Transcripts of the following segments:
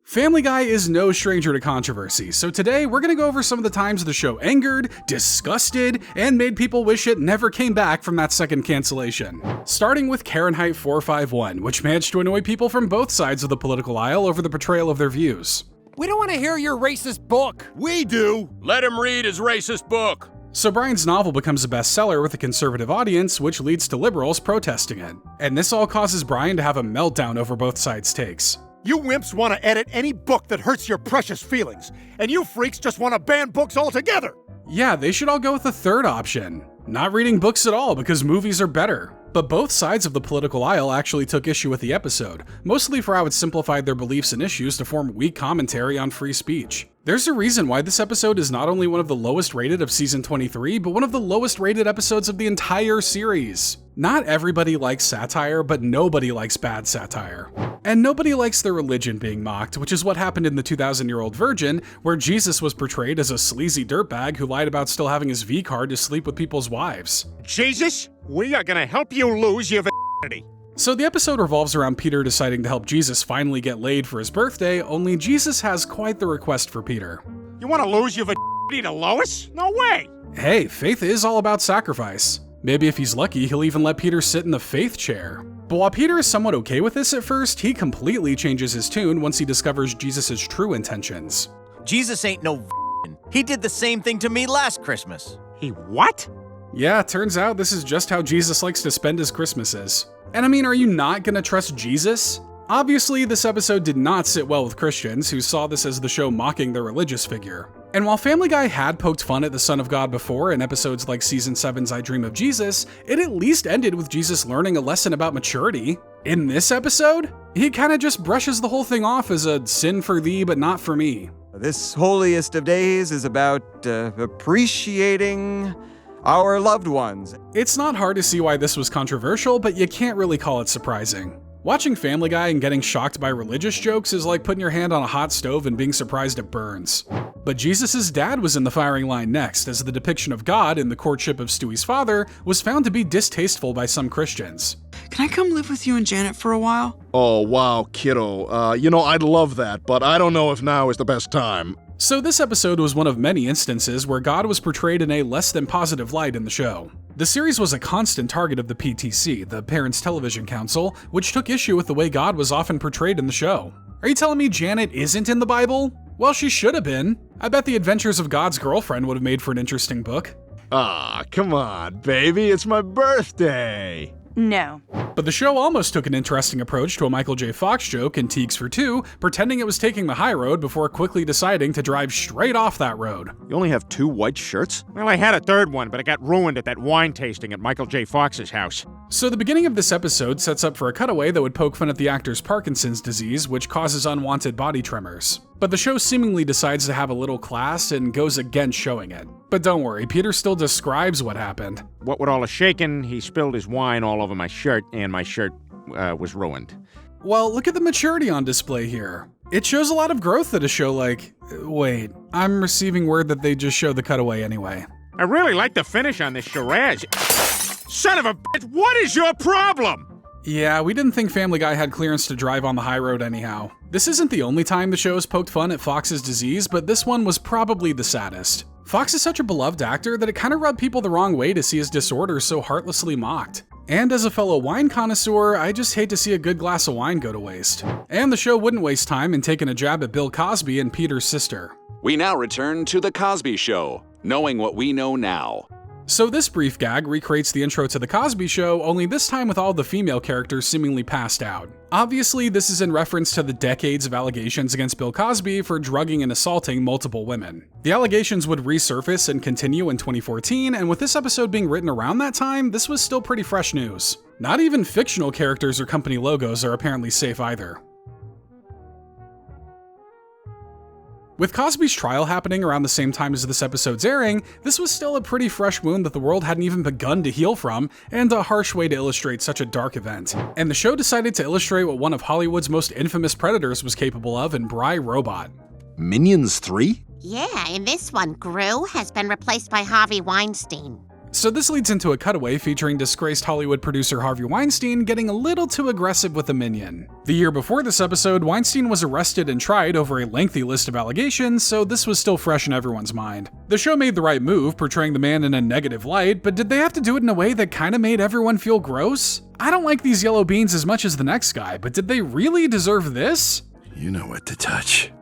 Family Guy is no stranger to controversy, so today we're gonna go over some of the times the show angered, disgusted, and made people wish it never came back from that second cancellation. Starting with Fahrenheit 451, which managed to annoy people from both sides of the political aisle over the portrayal of their views. We don't want to hear your racist book. We do. Let him read his racist book. So Brian's novel becomes a bestseller with a conservative audience, which leads to liberals protesting it. And this all causes Brian to have a meltdown over both sides' takes. You wimps want to edit any book that hurts your precious feelings, and you freaks just want to ban books altogether! Yeah, they should all go with the third option. Not reading books at all because movies are better. But both sides of the political aisle actually took issue with the episode, mostly for how it simplified their beliefs and issues to form weak commentary on free speech. There's a reason why this episode is not only one of the lowest rated of season 23, but one of the lowest rated episodes of the entire series. Not everybody likes satire, but nobody likes bad satire. And nobody likes their religion being mocked, which is what happened in the 2,000-year-old virgin, where Jesus was portrayed as a sleazy dirtbag who lied about still having his V card to sleep with people's wives. Jesus, we are gonna help you lose your virginity. So the episode revolves around Peter deciding to help Jesus finally get laid for his birthday, only Jesus has quite the request for Peter. You want to lose your virginity to Lois? No way! Hey, faith is all about sacrifice. Maybe if he's lucky, he'll even let Peter sit in the faith chair. But while Peter is somewhat okay with this at first, he completely changes his tune once he discovers Jesus' true intentions. Jesus ain't no He did the same thing to me last Christmas. He what? Yeah, turns out this is just how Jesus likes to spend his Christmases. And I mean, are you not gonna trust Jesus? Obviously, this episode did not sit well with Christians who saw this as the show mocking their religious figure. And while Family Guy had poked fun at the Son of God before in episodes like Season 7's I Dream of Jesus, it at least ended with Jesus learning a lesson about maturity. In this episode, he kinda just brushes the whole thing off as a sin for thee but not for me. This holiest of days is about appreciating our loved ones. It's not hard to see why this was controversial, but you can't really call it surprising. Watching Family Guy and getting shocked by religious jokes is like putting your hand on a hot stove and being surprised it burns. But Jesus' dad was in the firing line next, as the depiction of God in the courtship of Stewie's father was found to be distasteful by some Christians. Can I come live with you and Janet for a while? Oh, wow, kiddo. I'd love that, but I don't know if now is the best time. So this episode was one of many instances where God was portrayed in a less than positive light in the show. The series was a constant target of the PTC, the Parents Television Council, which took issue with the way God was often portrayed in the show. Are you telling me Janet isn't in the Bible? Well, she should have been. I bet The Adventures of God's Girlfriend would have made for an interesting book. Ah, come on, baby, it's my birthday. No. But the show almost took an interesting approach to a Michael J. Fox joke in Teagues for Two, pretending it was taking the high road before quickly deciding to drive straight off that road. You only have 2 white shirts? Well, I had a third one, but it got ruined at that wine tasting at Michael J. Fox's house. So the beginning of this episode sets up for a cutaway that would poke fun at the actor's Parkinson's disease, which causes unwanted body tremors. But the show seemingly decides to have a little class and goes against showing it. But don't worry, Peter still describes what happened. What with all the shaking, he spilled his wine all over my shirt, and my shirt was ruined. Well, look at the maturity on display here. It shows a lot of growth at a show like... Wait, I'm receiving word that they just showed the cutaway anyway. I really like the finish on this Shiraz. Son of a bitch, what is your problem? Yeah, we didn't think Family Guy had clearance to drive on the high road anyhow. This isn't the only time the show has poked fun at Fox's disease, but this one was probably the saddest. Fox is such a beloved actor that it kinda rubbed people the wrong way to see his disorder so heartlessly mocked. And as a fellow wine connoisseur, I just hate to see a good glass of wine go to waste. And the show wouldn't waste time in taking a jab at Bill Cosby and Peter's sister. We now return to The Cosby Show, knowing what we know now. So this brief gag recreates the intro to The Cosby Show, only this time with all the female characters seemingly passed out. Obviously, this is in reference to the decades of allegations against Bill Cosby for drugging and assaulting multiple women. The allegations would resurface and continue in 2014, and with this episode being written around that time, this was still pretty fresh news. Not even fictional characters or company logos are apparently safe either. With Cosby's trial happening around the same time as this episode's airing, this was still a pretty fresh wound that the world hadn't even begun to heal from, and a harsh way to illustrate such a dark event. And the show decided to illustrate what one of Hollywood's most infamous predators was capable of in Bry Robot. Minions 3? Yeah, in this one, Gru has been replaced by Harvey Weinstein. So this leads into a cutaway featuring disgraced Hollywood producer Harvey Weinstein getting a little too aggressive with a minion. The year before this episode, Weinstein was arrested and tried over a lengthy list of allegations, so this was still fresh in everyone's mind. The show made the right move, portraying the man in a negative light, but did they have to do it in a way that kinda made everyone feel gross? I don't like these yellow beans as much as the next guy, but did they really deserve this? You know what to touch.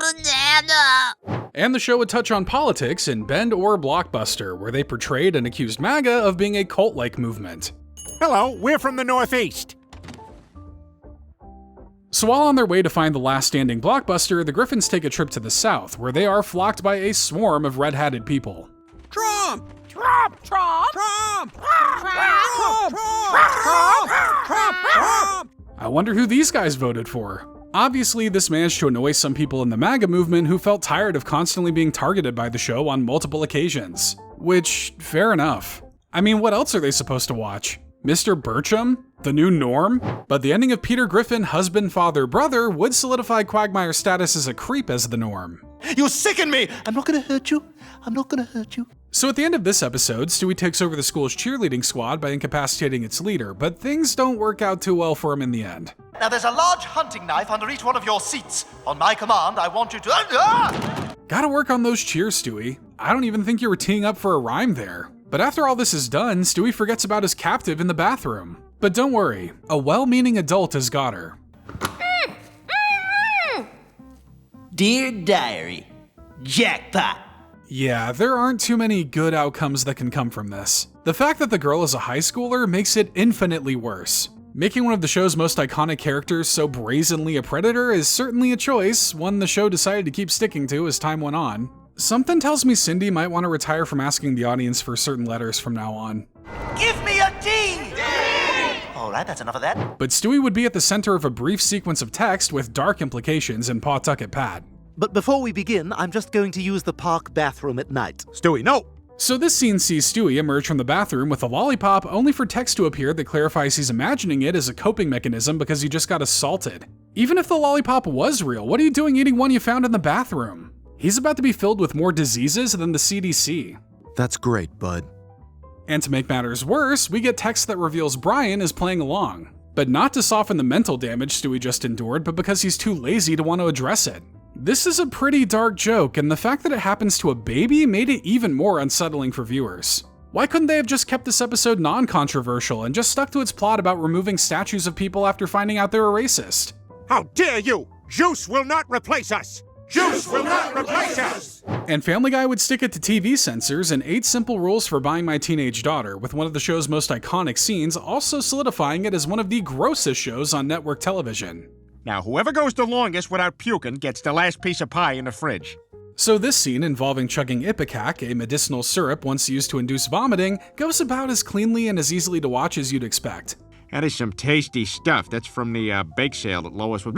Banana! And the show would touch on politics in Bend or Blockbuster, where they portrayed and accused MAGA of being a cult-like movement. Hello, we're from the Northeast. So while on their way to find the last standing Blockbuster, the Griffins take a trip to the South, where they are flocked by a swarm of red-hatted people. Trump! Trump! Trump! Trump! Trump! Trump! I wonder who these guys voted for. Obviously, this managed to annoy some people in the MAGA movement who felt tired of constantly being targeted by the show on multiple occasions. Which, fair enough. I mean, what else are they supposed to watch? Mr. Bertram? The new norm? But the ending of Peter Griffin, husband, father, brother would solidify Quagmire's status as a creep as the norm. You sicken me! I'm not gonna hurt you. I'm not gonna hurt you. So at the end of this episode, Stewie takes over the school's cheerleading squad by incapacitating its leader, but things don't work out too well for him in the end. Now there's a large hunting knife under each one of your seats. On my command, I want you to... Gotta work on those cheers, Stewie. I don't even think you were teeing up for a rhyme there. But after all this is done, Stewie forgets about his captive in the bathroom. But don't worry, a well-meaning adult has got her. Dear Diary, jackpot. Yeah, there aren't too many good outcomes that can come from this. The fact that the girl is a high schooler makes it infinitely worse. Making one of the show's most iconic characters so brazenly a predator is certainly a choice, one the show decided to keep sticking to as time went on. Something tells me Cindy might want to retire from asking the audience for certain letters from now on. Give me a D! Alright, that's enough of that. But Stewie would be at the center of a brief sequence of text with dark implications in Pawtucket Pat. But before we begin, I'm just going to use the park bathroom at night. Stewie, no! So this scene sees Stewie emerge from the bathroom with a lollipop, only for text to appear that clarifies he's imagining it as a coping mechanism because he just got assaulted. Even if the lollipop was real, what are you doing eating one you found in the bathroom? He's about to be filled with more diseases than the CDC. That's great, bud. And to make matters worse, we get text that reveals Brian is playing along. But not to soften the mental damage Stewie just endured, but because he's too lazy to want to address it. This is a pretty dark joke, and the fact that it happens to a baby made it even more unsettling for viewers. Why couldn't they have just kept this episode non-controversial and just stuck to its plot about removing statues of people after finding out they were racist? How dare you! Juice will not replace us! Juice will not replace us! And Family Guy would stick it to TV censors and 8 simple rules for buying my teenage daughter, with one of the show's most iconic scenes also solidifying it as one of the grossest shows on network television. Now, whoever goes the longest without puking gets the last piece of pie in the fridge. So this scene involving chugging Ipecac, a medicinal syrup once used to induce vomiting, goes about as cleanly and as easily to watch as you'd expect. That is some tasty stuff. That's from the bake sale that Lois was...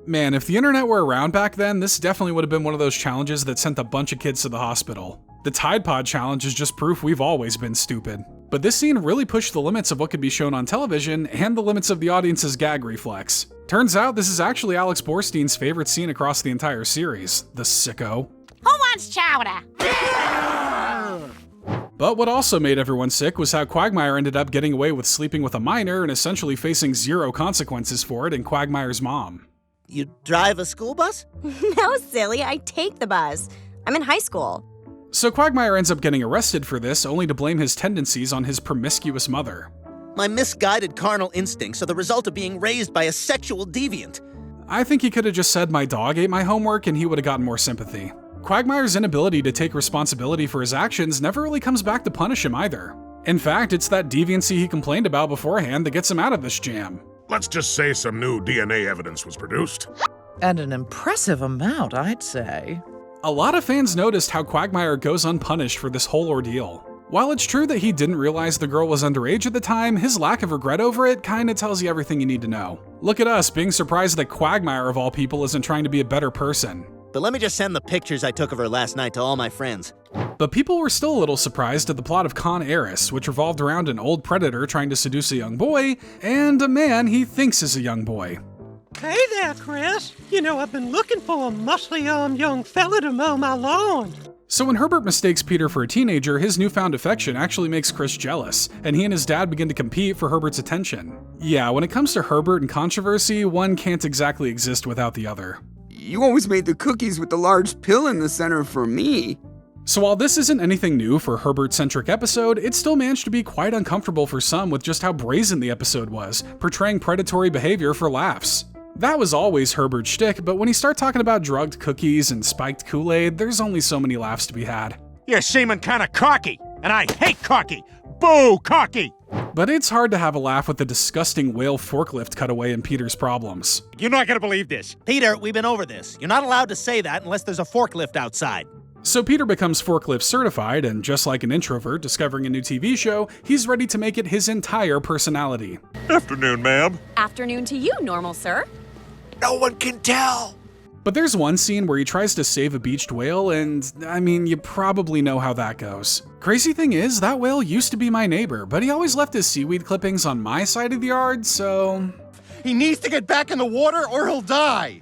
Man, if the internet were around back then, this definitely would have been one of those challenges that sent a bunch of kids to the hospital. The Tide Pod challenge is just proof we've always been stupid. But this scene really pushed the limits of what could be shown on television and the limits of the audience's gag reflex. Turns out this is actually Alex Borstein's favorite scene across the entire series, the sicko. Who wants chowder? But what also made everyone sick was how Quagmire ended up getting away with sleeping with a minor and essentially facing 0 consequences for it in Quagmire's mom. You drive a school bus? No, silly, I take the bus. I'm in high school. So Quagmire ends up getting arrested for this, only to blame his tendencies on his promiscuous mother. My misguided carnal instincts are the result of being raised by a sexual deviant. I think he could have just said my dog ate my homework and he would have gotten more sympathy. Quagmire's inability to take responsibility for his actions never really comes back to punish him either. In fact, it's that deviancy he complained about beforehand that gets him out of this jam. Let's just say some new DNA evidence was produced. And an impressive amount, I'd say. A lot of fans noticed how Quagmire goes unpunished for this whole ordeal. While it's true that he didn't realize the girl was underage at the time, his lack of regret over it kinda tells you everything you need to know. Look at us, being surprised that Quagmire of all people isn't trying to be a better person. But let me just send the pictures I took of her last night to all my friends. But people were still a little surprised at the plot of Con Heiress, which revolved around an old predator trying to seduce a young boy, and a man he thinks is a young boy. Hey there, Chris. You know, I've been looking for a muscly young fella to mow my lawn. So when Herbert mistakes Peter for a teenager, his newfound affection actually makes Chris jealous, and he and his dad begin to compete for Herbert's attention. Yeah, when it comes to Herbert and controversy, one can't exactly exist without the other. You always made the cookies with the large pill in the center for me. So while this isn't anything new for a Herbert-centric episode, it still managed to be quite uncomfortable for some with just how brazen the episode was, portraying predatory behavior for laughs. That was always Herbert's shtick, but when you start talking about drugged cookies and spiked Kool-Aid, there's only so many laughs to be had. You're seeming kinda cocky, and I hate cocky. Boo, cocky! But it's hard to have a laugh with the disgusting whale forklift cutaway in Peter's Problems. You're not gonna believe this. Peter, we've been over this. You're not allowed to say that unless there's a forklift outside. So Peter becomes forklift certified, and just like an introvert discovering a new TV show, he's ready to make it his entire personality. Afternoon, ma'am. Afternoon to you, normal sir. No one can tell. But there's one scene where he tries to save a beached whale, and I mean, you probably know how that goes. Crazy thing is, that whale used to be my neighbor, but he always left his seaweed clippings on my side of the yard, so... He needs to get back in the water or he'll die!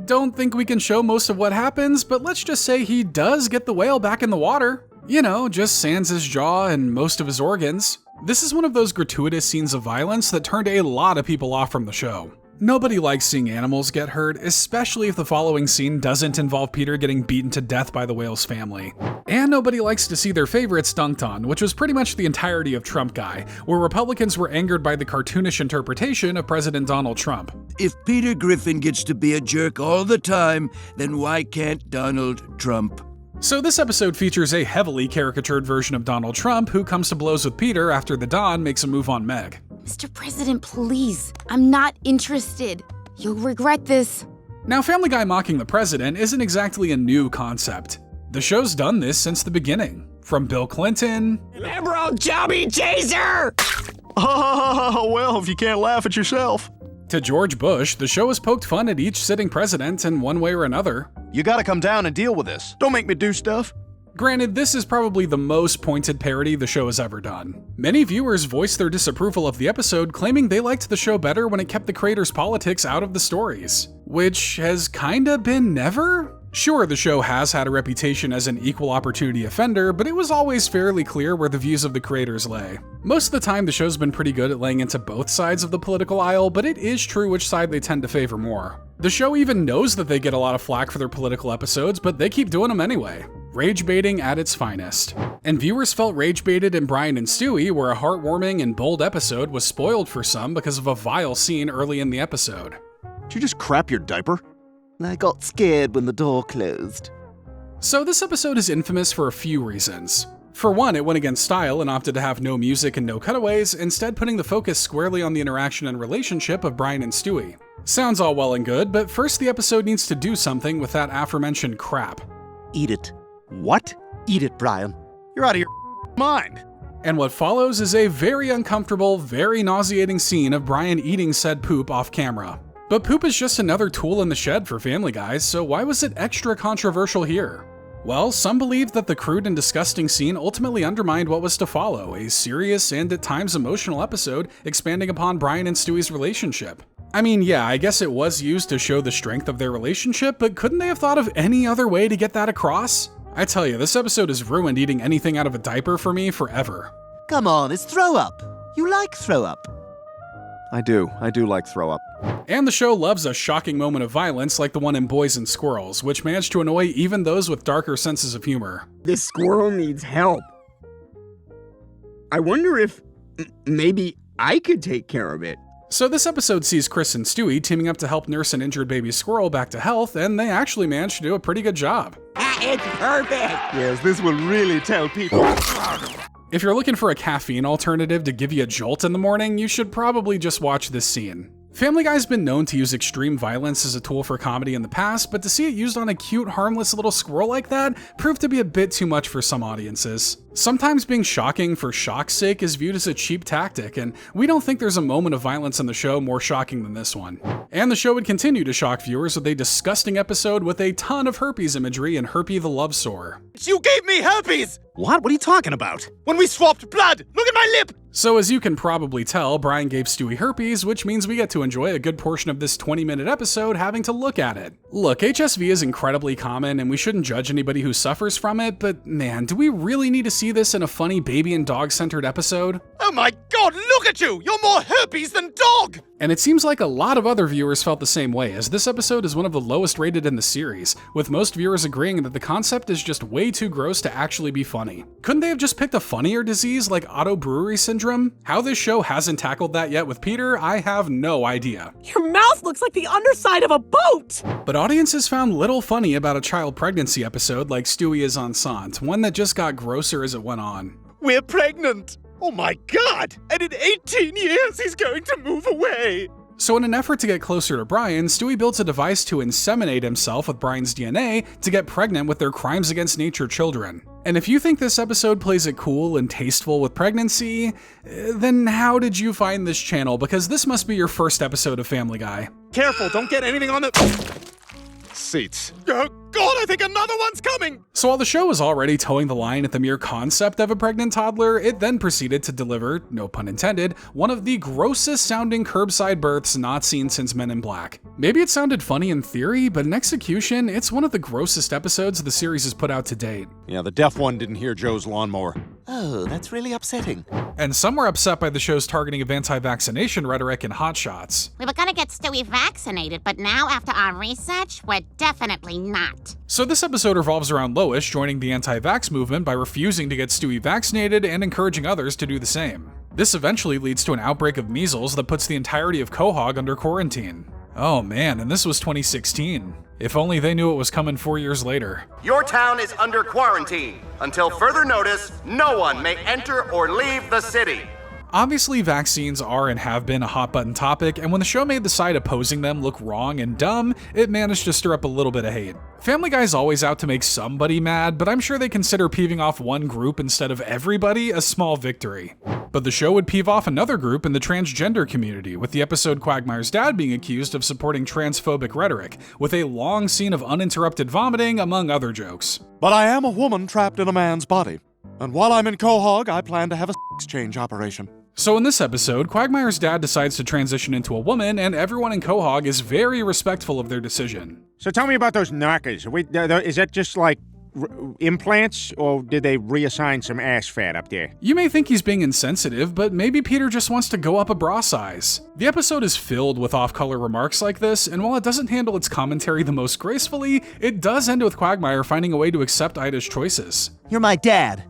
Don't think we can show most of what happens, but let's just say he does get the whale back in the water. You know, just sans his jaw and most of his organs. This is one of those gratuitous scenes of violence that turned a lot of people off from the show. Nobody likes seeing animals get hurt, especially if the following scene doesn't involve Peter getting beaten to death by the whale's family. And nobody likes to see their favorites dunked on, which was pretty much the entirety of Trump Guy, where Republicans were angered by the cartoonish interpretation of President Donald Trump. If Peter Griffin gets to be a jerk all the time, then why can't Donald Trump? So this episode features a heavily caricatured version of Donald Trump who comes to blows with Peter after the Don makes a move on Meg. Mr. President, please. I'm not interested. You'll regret this. Now, Family Guy mocking the president isn't exactly a new concept. The show's done this since the beginning. From Bill Clinton... Liberal chubby chaser! Oh, well, if you can't laugh at yourself. To George Bush, the show has poked fun at each sitting president in one way or another. You gotta come down and deal with this. Don't make me do stuff. Granted, this is probably the most pointed parody the show has ever done. Many viewers voiced their disapproval of the episode, claiming they liked the show better when it kept the creators' politics out of the stories. Which has kinda been never? Sure, the show has had a reputation as an equal opportunity offender, but it was always fairly clear where the views of the creators lay. Most of the time, the show's been pretty good at laying into both sides of the political aisle, but it is true which side they tend to favor more. The show even knows that they get a lot of flack for their political episodes, but they keep doing them anyway. Rage baiting at its finest. And viewers felt rage baited in Brian and Stewie, where a heartwarming and bold episode was spoiled for some because of a vile scene early in the episode. Did you just crap your diaper? I got scared when the door closed. So this episode is infamous for a few reasons. For one, it went against style and opted to have no music and no cutaways, instead putting the focus squarely on the interaction and relationship of Brian and Stewie. Sounds all well and good, but first the episode needs to do something with that aforementioned crap. Eat it. What? Eat it, Brian. You're out of your mind. And what follows is a very uncomfortable, very nauseating scene of Brian eating said poop off camera. But poop is just another tool in the shed for Family Guys, so why was it extra controversial here? Well, some believed that the crude and disgusting scene ultimately undermined what was to follow, a serious and at times emotional episode expanding upon Brian and Stewie's relationship. I mean, yeah, I guess it was used to show the strength of their relationship, but couldn't they have thought of any other way to get that across? I tell you, this episode has ruined eating anything out of a diaper for me forever. Come on, it's throw up. You like throw up. I do like throw up. And the show loves a shocking moment of violence like the one in Boys and Squirrels, which managed to annoy even those with darker senses of humor. This squirrel needs help. I wonder if maybe I could take care of it. So this episode sees Chris and Stewie teaming up to help nurse an injured baby squirrel back to health, and they actually managed to do a pretty good job. It's perfect! Yes, this will really tell people. If you're looking for a caffeine alternative to give you a jolt in the morning, you should probably just watch this scene. Family Guy's been known to use extreme violence as a tool for comedy in the past, but to see it used on a cute, harmless little squirrel like that proved to be a bit too much for some audiences. Sometimes being shocking for shock's sake is viewed as a cheap tactic, and we don't think there's a moment of violence in the show more shocking than this one. And the show would continue to shock viewers with a disgusting episode with a ton of herpes imagery and Herpy the Love Sore. You gave me herpes! What? What are you talking about? When we swapped blood! Look at my lip! So as you can probably tell, Brian gave Stewie herpes, which means we get to enjoy a good portion of this 20-minute episode having to look at it. Look, HSV is incredibly common and we shouldn't judge anybody who suffers from it, but man, do we really need to see this in a funny baby and dog-centered episode? Oh my god, look at you! You're more herpes than dog! And it seems like a lot of other viewers felt the same way, as this episode is one of the lowest rated in the series, with most viewers agreeing that the concept is just way too gross to actually be funny. Couldn't they have just picked a funnier disease like autobrewery syndrome? How this show hasn't tackled that yet with Peter, I have no idea. Your mouth looks like the underside of a boat! But audiences found little funny about a child pregnancy episode like Stewie is Enceinte, one that just got grosser as it went on. We're pregnant! Oh my god! And in 18 years he's going to move away! So in an effort to get closer to Brian, Stewie builds a device to inseminate himself with Brian's DNA to get pregnant with their crimes against nature children. And if you think this episode plays it cool and tasteful with pregnancy, then how did you find this channel? Because this must be your first episode of Family Guy. Careful, don't get anything on the seats. Oh god, I think another one's coming! So while the show was already towing the line at the mere concept of a pregnant toddler, it then proceeded to deliver, no pun intended, one of the grossest sounding curbside births not seen since Men in Black. Maybe it sounded funny in theory, but in execution, it's one of the grossest episodes the series has put out to date. Yeah, the deaf one didn't hear Joe's lawnmower. Oh, that's really upsetting. And some were upset by the show's targeting of anti-vaccination rhetoric and hotshots. We were gonna get Stewie vaccinated, but now after our research, we're definitely not. So this episode revolves around Lois joining the anti-vax movement by refusing to get Stewie vaccinated and encouraging others to do the same. This eventually leads to an outbreak of measles that puts the entirety of Quahog under quarantine. Oh man, and this was 2016. If only they knew it was coming 4 years later. Your town is under quarantine. Until further notice, no one may enter or leave the city. Obviously, vaccines are and have been a hot-button topic, and when the show made the side opposing them look wrong and dumb, it managed to stir up a little bit of hate. Family Guy's always out to make somebody mad, but I'm sure they consider peeving off one group instead of everybody a small victory. But the show would peeve off another group in the transgender community, with the episode Quagmire's dad being accused of supporting transphobic rhetoric, with a long scene of uninterrupted vomiting, among other jokes. But I am a woman trapped in a man's body. And while I'm in Quahog, I plan to have a sex change operation. So in this episode, Quagmire's dad decides to transition into a woman, and everyone in Quahog is very respectful of their decision. So tell me about those knockers. Is that just like implants, or did they reassign some ass fat up there? You may think he's being insensitive, but maybe Peter just wants to go up a bra size. The episode is filled with off-color remarks like this, and while it doesn't handle its commentary the most gracefully, it does end with Quagmire finding a way to accept Ida's choices. You're my dad,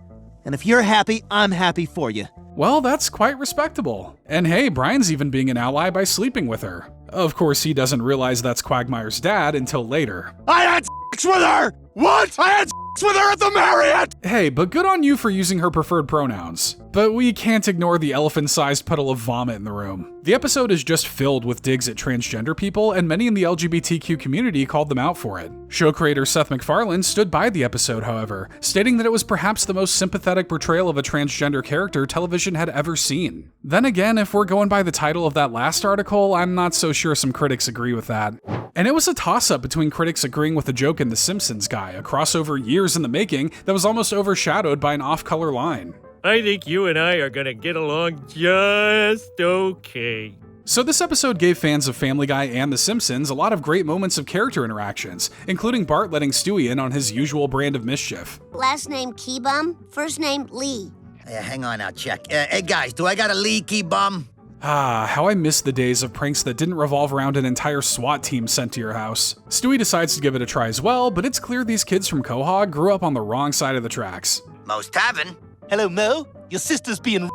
and if you're happy, I'm happy for you. Well, that's quite respectable. And hey, Brian's even being an ally by sleeping with her. Of course, he doesn't realize that's Quagmire's dad until later. I had sex with her! What? I had sex with her at the Marriott! Hey, but good on you for using her preferred pronouns. But we can't ignore the elephant-sized puddle of vomit in the room. The episode is just filled with digs at transgender people, and many in the LGBTQ community called them out for it. Show creator Seth MacFarlane stood by the episode, however, stating that it was perhaps the most sympathetic portrayal of a transgender character television had ever seen. Then again, if we're going by the title of that last article, I'm not so sure some critics agree with that. And it was a toss-up between critics agreeing with the joke in The Simpsons guy, a crossover years in the making that was almost overshadowed by an off-color line. I think you and I are gonna get along just okay. So this episode gave fans of Family Guy and The Simpsons a lot of great moments of character interactions, including Bart letting Stewie in on his usual brand of mischief. Last name Keybum, first name Lee. Hang on, I'll check. Hey guys, do I got a Lee Keybum? Ah, how I miss the days of pranks that didn't revolve around an entire SWAT team sent to your house. Stewie decides to give it a try as well, but it's clear these kids from Quahog grew up on the wrong side of the tracks. Mo's Tavern. Hello, Mo? Your sister's being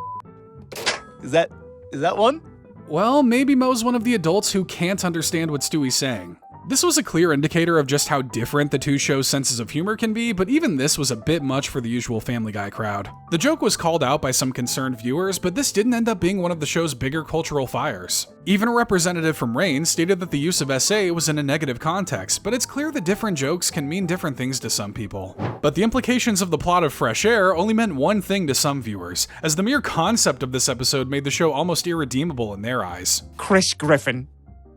Is that one? Well, maybe Mo's one of the adults who can't understand what Stewie's saying. This was a clear indicator of just how different the two shows' senses of humor can be, but even this was a bit much for the usual Family Guy crowd. The joke was called out by some concerned viewers, but this didn't end up being one of the show's bigger cultural fires. Even a representative from Reign stated that the use of SA was in a negative context, but it's clear that different jokes can mean different things to some people. But the implications of the plot of Fresh Air only meant one thing to some viewers, as the mere concept of this episode made the show almost irredeemable in their eyes. Chris Griffin,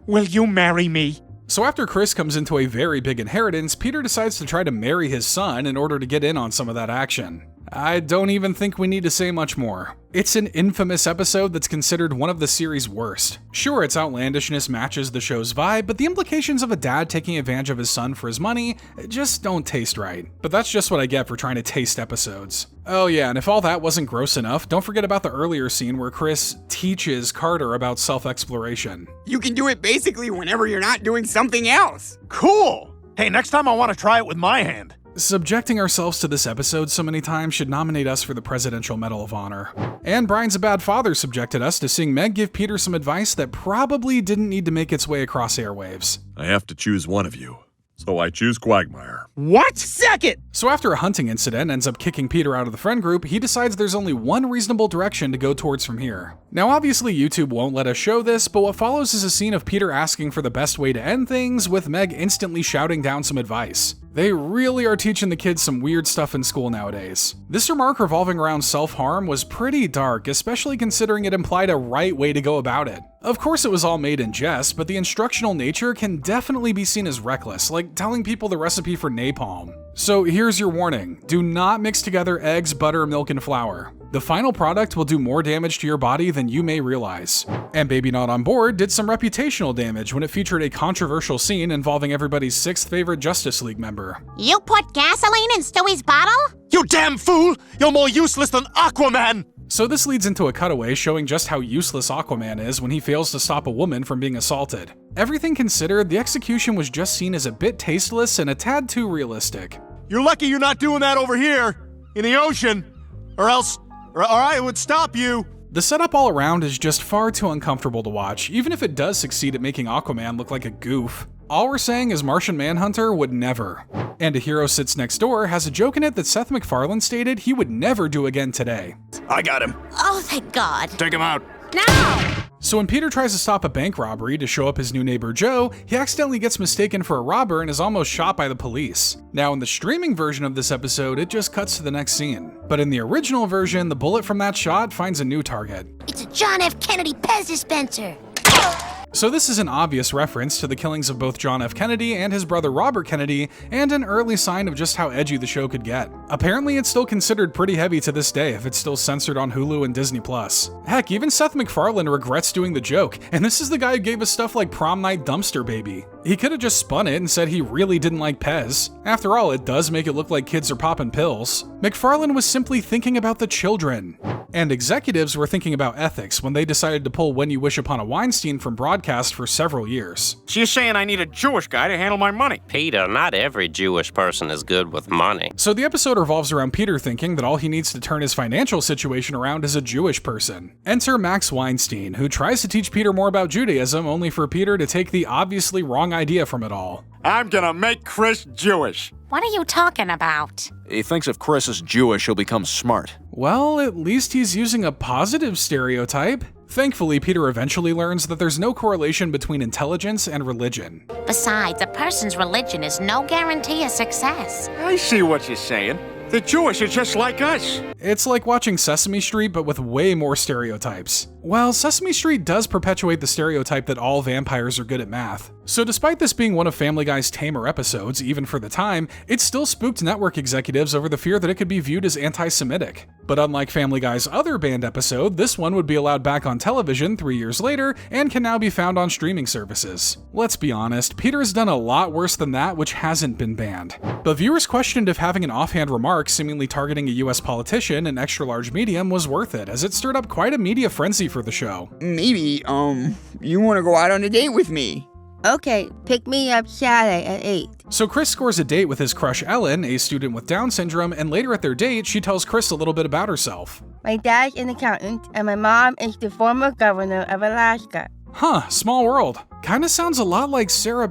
will you marry me? So after Chris comes into a very big inheritance, Peter decides to try to marry his son in order to get in on some of that action. I don't even think we need to say much more. It's an infamous episode that's considered one of the series' worst. Sure, its outlandishness matches the show's vibe, but the implications of a dad taking advantage of his son for his money just don't taste right. But that's just what I get for trying to taste episodes. Oh yeah, and if all that wasn't gross enough, don't forget about the earlier scene where Chris teaches Carter about self-exploration. You can do it basically whenever you're not doing something else. Cool! Hey, next time I want to try it with my hand. Subjecting ourselves to this episode so many times should nominate us for the Presidential Medal of Honor. And Brian's a Bad Father subjected us to seeing Meg give Peter some advice that probably didn't need to make its way across airwaves. I have to choose one of you, so I choose Quagmire. What? Second! So after a hunting incident ends up kicking Peter out of the friend group, he decides there's only one reasonable direction to go towards from here. Now obviously YouTube won't let us show this, but what follows is a scene of Peter asking for the best way to end things, with Meg instantly shouting down some advice. They really are teaching the kids some weird stuff in school nowadays. This remark revolving around self-harm was pretty dark, especially considering it implied a right way to go about it. Of course it was all made in jest, but the instructional nature can definitely be seen as reckless, like telling people the recipe for napalm. So here's your warning: do not mix together eggs, butter, milk, and flour. The final product will do more damage to your body than you may realize. And Baby Not On Board did some reputational damage when it featured a controversial scene involving everybody's 6th favorite Justice League member. You put gasoline in Stewie's bottle? You damn fool! You're more useless than Aquaman! So this leads into a cutaway showing just how useless Aquaman is when he fails to stop a woman from being assaulted. Everything considered, the execution was just seen as a bit tasteless and a tad too realistic. You're lucky you're not doing that over here, in the ocean, or else I would stop you. The setup all around is just far too uncomfortable to watch, even if it does succeed at making Aquaman look like a goof. All we're saying is Martian Manhunter would never. And A Hero Sits Next Door has a joke in it that Seth MacFarlane stated he would never do again today. I got him. Oh, thank God. Take him out. No! So when Peter tries to stop a bank robbery to show up his new neighbor Joe, he accidentally gets mistaken for a robber and is almost shot by the police. Now in the streaming version of this episode, it just cuts to the next scene. But in the original version, the bullet from that shot finds a new target. It's a John F. Kennedy Pez dispenser. So this is an obvious reference to the killings of both John F. Kennedy and his brother Robert Kennedy, and an early sign of just how edgy the show could get. Apparently it's still considered pretty heavy to this day if it's still censored on Hulu and Disney+. Heck, even Seth MacFarlane regrets doing the joke, and this is the guy who gave us stuff like Prom Night Dumpster Baby. He could have just spun it and said he really didn't like Pez. After all, it does make it look like kids are popping pills. MacFarlane was simply thinking about the children. And executives were thinking about ethics when they decided to pull When You Wish Upon a Weinstein from broadcast for several years. She's saying I need a Jewish guy to handle my money. Peter, not every Jewish person is good with money. So the episode revolves around Peter thinking that all he needs to turn his financial situation around is a Jewish person. Enter Max Weinstein, who tries to teach Peter more about Judaism, only for Peter to take the obviously wrong idea from it all. I'm gonna make Chris Jewish. What are you talking about? He thinks if Chris is Jewish, he'll become smart. Well, at least he's using a positive stereotype. Thankfully, Peter eventually learns that there's no correlation between intelligence and religion. Besides, a person's religion is no guarantee of success. I see what you're saying. The Jewish are just like us. It's like watching Sesame Street, but with way more stereotypes. Well, Sesame Street does perpetuate the stereotype that all vampires are good at math. So despite this being one of Family Guy's tamer episodes, even for the time, it still spooked network executives over the fear that it could be viewed as anti-Semitic. But unlike Family Guy's other banned episode, this one would be allowed back on television 3 years later and can now be found on streaming services. Let's be honest, Peter has done a lot worse than that which hasn't been banned. But viewers questioned if having an offhand remark seemingly targeting a US politician in extra-large medium was worth it, as it stirred up quite a media frenzy for the show. Maybe, you want to go out on a date with me? Okay, pick me up Saturday at 8. So Chris scores a date with his crush Ellen, a student with Down syndrome, and later at their date, she tells Chris a little bit about herself. My dad's an accountant, and my mom is the former governor of Alaska. Huh, small world. Kinda sounds a lot like Sarah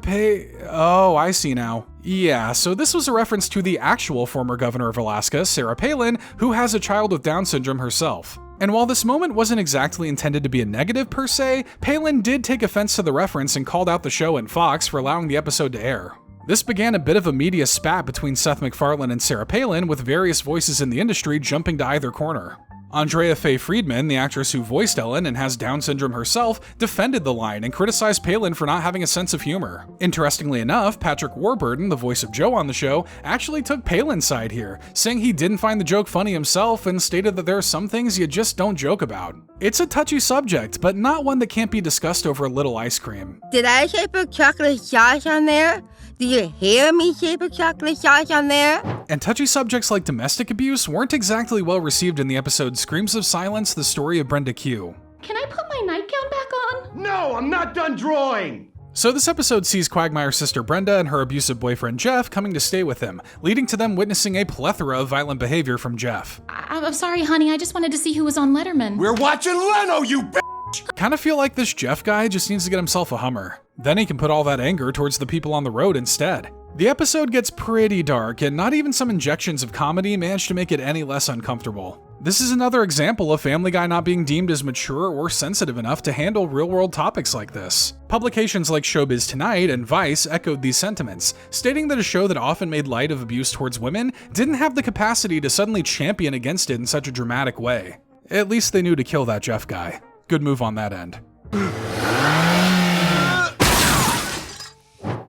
Oh, I see now. Yeah, so this was a reference to the actual former governor of Alaska, Sarah Palin, who has a child with Down syndrome herself. And while this moment wasn't exactly intended to be a negative per se, Palin did take offense to the reference and called out the show and Fox for allowing the episode to air. This began a bit of a media spat between Seth MacFarlane and Sarah Palin, with various voices in the industry jumping to either corner. Andrea Faye Friedman, the actress who voiced Ellen and has Down syndrome herself, defended the line and criticized Palin for not having a sense of humor. Interestingly enough, Patrick Warburton, the voice of Joe on the show, actually took Palin's side here, saying he didn't find the joke funny himself and stated that there are some things you just don't joke about. It's a touchy subject, but not one that can't be discussed over a little ice cream. Did I say put chocolate sauce on there? Do you hear me say put chocolate sauce on there? And touchy subjects like domestic abuse weren't exactly well received in the episode Screams of Silence, the story of Brenda Q. Can I put my nightgown back on? No, I'm not done drawing! So this episode sees Quagmire's sister Brenda and her abusive boyfriend Jeff coming to stay with him, leading to them witnessing a plethora of violent behavior from Jeff. I'm sorry, honey, I just wanted to see who was on Letterman. We're watching Leno, you bitch! Kinda feel like this Jeff guy just needs to get himself a Hummer. Then he can put all that anger towards the people on the road instead. The episode gets pretty dark, and not even some injections of comedy manage to make it any less uncomfortable. This is another example of Family Guy not being deemed as mature or sensitive enough to handle real-world topics like this. Publications like Showbiz Tonight and Vice echoed these sentiments, stating that a show that often made light of abuse towards women didn't have the capacity to suddenly champion against it in such a dramatic way. At least they knew to kill that Jeff guy. Good move on that end.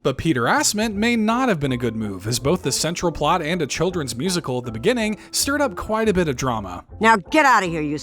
But Peter Asment may not have been a good move, as both the central plot and a children's musical at the beginning stirred up quite a bit of drama. Now get out of here, you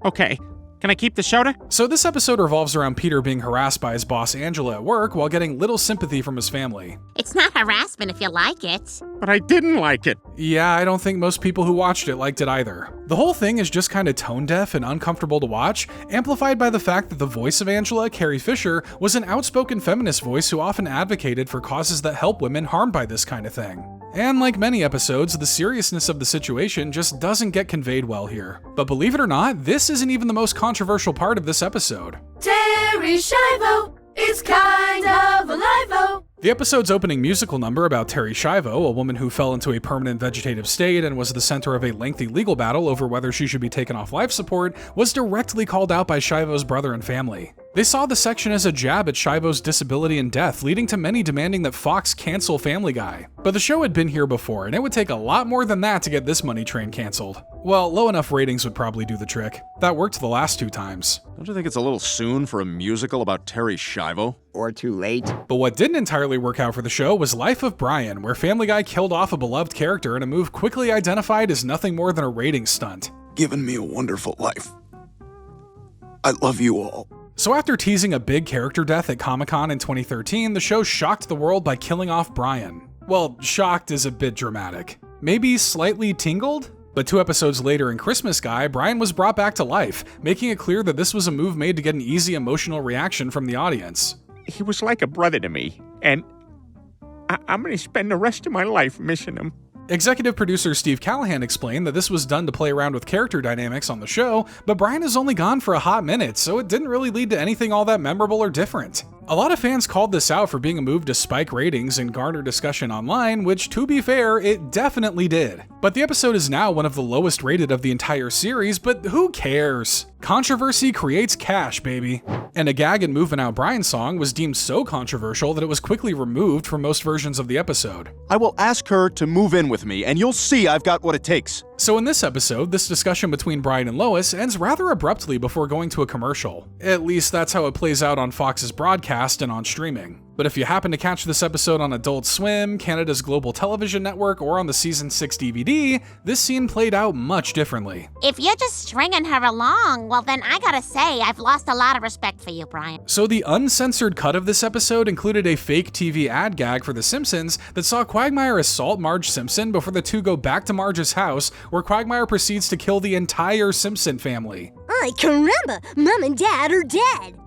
Okay, can I keep the soda? So this episode revolves around Peter being harassed by his boss Angela at work while getting little sympathy from his family. It's not harassment if you like it. But I didn't like it. Yeah, I don't think most people who watched it liked it either. The whole thing is just kind of tone-deaf and uncomfortable to watch, amplified by the fact that the voice of Angela, Carrie Fisher, was an outspoken feminist voice who often advocated for causes that help women harmed by this kind of thing. And like many episodes, the seriousness of the situation just doesn't get conveyed well here. But believe it or not, this isn't even the most controversial part of this episode. Terri Schiavo is kind of alive-o. The episode's opening musical number about Terri Schiavo, a woman who fell into a permanent vegetative state and was the center of a lengthy legal battle over whether she should be taken off life support, was directly called out by Schiavo's brother and family. They saw the section as a jab at Schiavo's disability and death, leading to many demanding that Fox cancel Family Guy. But the show had been here before, and it would take a lot more than that to get this money train canceled. Well, low enough ratings would probably do the trick. That worked the last 2 times. Don't you think it's a little soon for a musical about Terri Schiavo? Or too late? But what didn't entirely work out for the show was Life of Brian, where Family Guy killed off a beloved character in a move quickly identified as nothing more than a ratings stunt. Given me a wonderful life. I love you all. So after teasing a big character death at Comic-Con in 2013, the show shocked the world by killing off Brian. Well, shocked is a bit dramatic. Maybe slightly tingled? But 2 episodes later in Christmas Guy, Brian was brought back to life, making it clear that this was a move made to get an easy emotional reaction from the audience. He was like a brother to me, and I'm gonna spend the rest of my life missing him. Executive producer Steve Callahan explained that this was done to play around with character dynamics on the show, but Brian is only gone for a hot minute, so it didn't really lead to anything all that memorable or different. A lot of fans called this out for being a move to spike ratings and garner discussion online, which, to be fair, it definitely did. But the episode is now one of the lowest rated of the entire series, but who cares? Controversy creates cash, baby. And a gag in Movin' Out Brian song was deemed so controversial that it was quickly removed from most versions of the episode. I will ask her to move in with me, and you'll see I've got what it takes. So in this episode, this discussion between Brian and Lois ends rather abruptly before going to a commercial. At least that's how it plays out on Fox's broadcast and on streaming. But if you happen to catch this episode on Adult Swim, Canada's global television network, or on the Season 6 DVD, this scene played out much differently. If you're just stringing her along, well then I gotta say, I've lost a lot of respect for you, Brian. So the uncensored cut of this episode included a fake TV ad gag for The Simpsons that saw Quagmire assault Marge Simpson before the two go back to Marge's house, where Quagmire proceeds to kill the entire Simpson family. Ay, caramba! Mom and Dad are dead!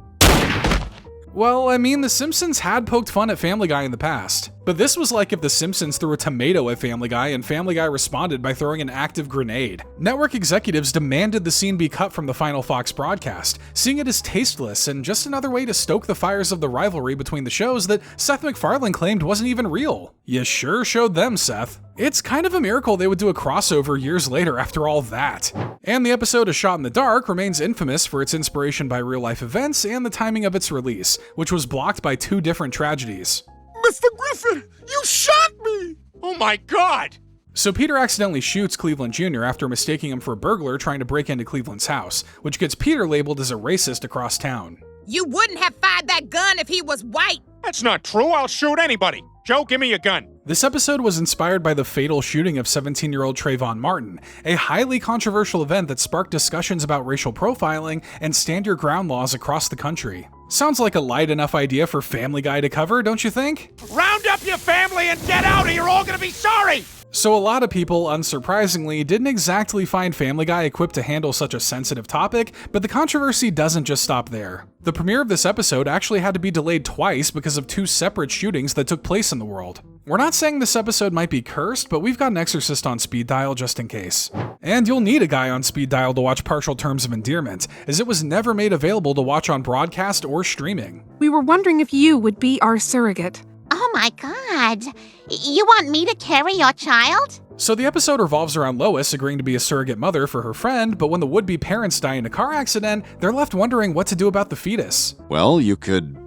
Well, I mean, The Simpsons had poked fun at Family Guy in the past, But this was like if The Simpsons threw a tomato at Family Guy and Family Guy responded by throwing an active grenade. Network executives demanded the scene be cut from the final Fox broadcast, seeing it as tasteless and just another way to stoke the fires of the rivalry between the shows that Seth MacFarlane claimed wasn't even real. You sure showed them, Seth. It's kind of a miracle they would do a crossover years later after all that. And the episode A Shot in the Dark remains infamous for its inspiration by real-life events and the timing of its release, which was blocked by 2 different tragedies. Mr. Griffin, you shot me! Oh my God! So Peter accidentally shoots Cleveland Jr. after mistaking him for a burglar trying to break into Cleveland's house, which gets Peter labeled as a racist across town. You wouldn't have fired that gun if he was white! That's not true. I'll shoot anybody. Joe, give me your gun. This episode was inspired by the fatal shooting of 17-year-old Trayvon Martin, a highly controversial event that sparked discussions about racial profiling and stand your ground laws across the country. Sounds like a light enough idea for Family Guy to cover, don't you think? Round up your family and get out or you're all gonna be sorry! So a lot of people, unsurprisingly, didn't exactly find Family Guy equipped to handle such a sensitive topic, but the controversy doesn't just stop there. The premiere of this episode actually had to be delayed twice because of 2 separate shootings that took place in the world. We're not saying this episode might be cursed, but we've got an exorcist on speed dial just in case. And you'll need a guy on speed dial to watch Partial Terms of Endearment, as it was never made available to watch on broadcast or streaming. We were wondering if you would be our surrogate. Oh my God. You want me to carry your child? So the episode revolves around Lois agreeing to be a surrogate mother for her friend, but when the would-be parents die in a car accident, they're left wondering what to do about the fetus. Well, you could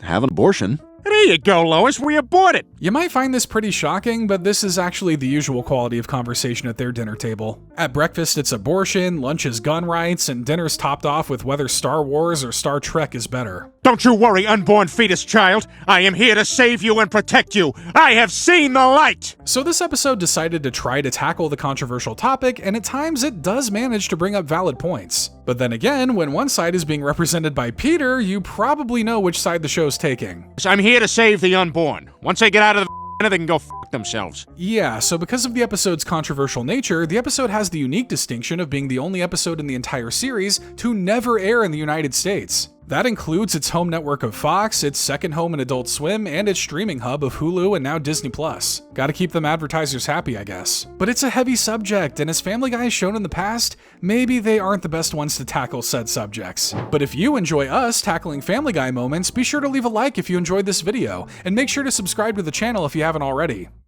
have an abortion. There you go, Lois. We abort it. You might find this pretty shocking, but this is actually the usual quality of conversation at their dinner table. At breakfast, it's abortion, lunch is gun rights, and dinner's topped off with whether Star Wars or Star Trek is better. Don't you worry, unborn fetus child. I am here to save you and protect you. I have seen the light. So this episode decided to try to tackle the controversial topic, and at times it does manage to bring up valid points. But then again, when one side is being represented by Peter, you probably know which side the show's taking. I'm here to save the unborn. Once they get out of the they can go f*** themselves. Yeah, so because of the episode's controversial nature, the episode has the unique distinction of being the only episode in the entire series to never air in the United States. That includes its home network of Fox, its second home in Adult Swim, and its streaming hub of Hulu and now Disney+. Gotta keep them advertisers happy, I guess. But it's a heavy subject, and as Family Guy has shown in the past, maybe they aren't the best ones to tackle said subjects. But if you enjoy us tackling Family Guy moments, be sure to leave a like if you enjoyed this video, and make sure to subscribe to the channel if you haven't already.